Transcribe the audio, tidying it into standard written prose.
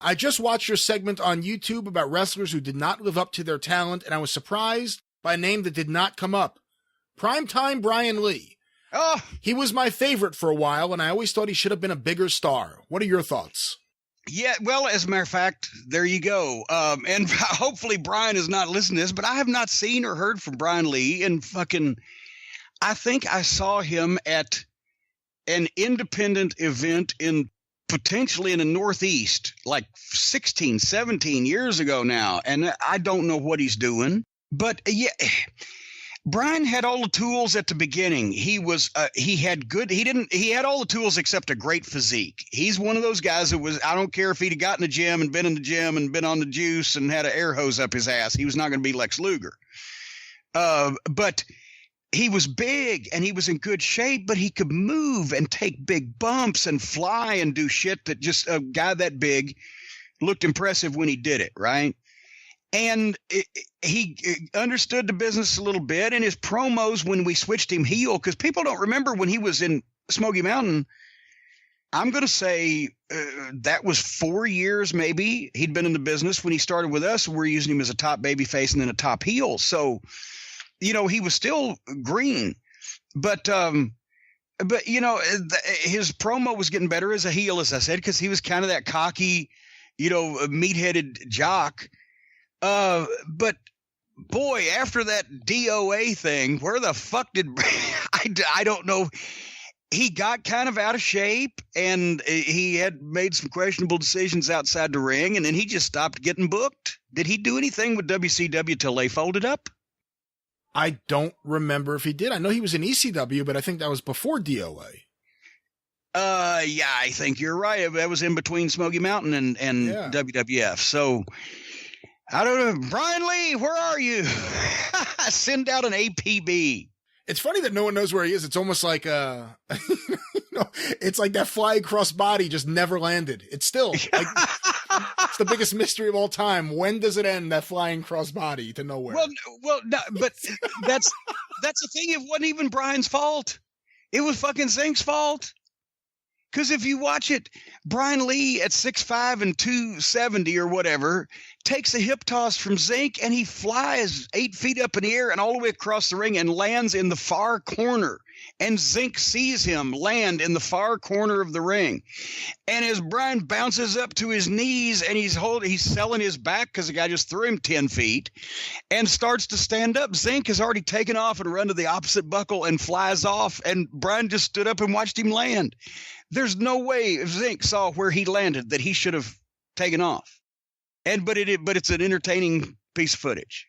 I just watched your segment on YouTube about wrestlers who did not live up to their talent, and I was surprised by a name that did not come up. Primetime Brian Lee. Oh, He was my favorite for a while, and I always thought he should have been a bigger star. What are your thoughts? yeah. Well, as a matter of fact, there you go. And hopefully Brian is not listening to this, but I have not seen or heard from Brian Lee in I think I saw him at an independent event potentially in the Northeast, like 16, 17 years ago now. And I don't know what he's doing, but yeah, Brian had all the tools at the beginning. He had all the tools except a great physique. He's one of those guys that I don't care if he'd got in the gym and been in the gym and been on the juice and had an air hose up his ass. He was not going to be Lex Luger. But he was big and he was in good shape, but he could move and take big bumps and fly and do shit that just a guy that big looked impressive when he did it, right? And he understood the business a little bit. And his promos when we switched him heel, because people don't remember when he was in Smoky Mountain, I'm going to say that was 4 years maybe. He'd been in the business when he started with us. We're using him as a top baby face and then a top heel. So, he was still green, but his promo was getting better as a heel, as I said, because he was kind of that cocky, meat-headed jock. But boy, after that DOA thing, where the fuck did I don't know. He got kind of out of shape and he had made some questionable decisions outside the ring, and then he just stopped getting booked. Did he do anything with WCW till they folded up? I don't remember if he did. I know he was in ECW, but I think that was before DOA. Yeah, I think you're right. That was in between Smoky Mountain and WWF. So I don't know. Brian Lee, where are you? Send out an APB. It's funny that no one knows where he is. It's almost like it's like that flying cross body just never landed. It's still like it's the biggest mystery of all time. When does it end, that flying cross body to nowhere? Well, no, but that's the thing. It wasn't even Brian's fault. It was fucking Zink's fault. Because if you watch it, Brian Lee at 6'5" and 270 or whatever takes a hip toss from Zink and he flies 8 feet up in the air and all the way across the ring and lands in the far corner. And Zink sees him land in the far corner of the ring. And as Brian bounces up to his knees and he's selling his back because the guy just threw him 10 feet and starts to stand up, Zink has already taken off and run to the opposite buckle and flies off. And Brian just stood up and watched him land. There's no way if Zink saw where he landed that he should have taken off. But it's an entertaining piece of footage.